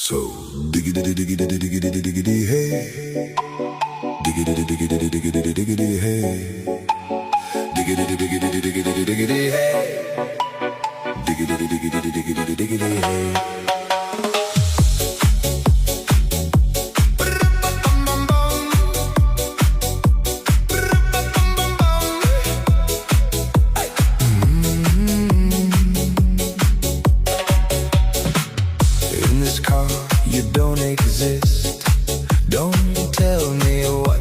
So diggity diggity diggity diggity hey, diggity diggity diggity diggity hey, diggity diggity diggity diggity hey, diggity diggity diggity diggity hey. In this car, you don't exist. Don't tell me what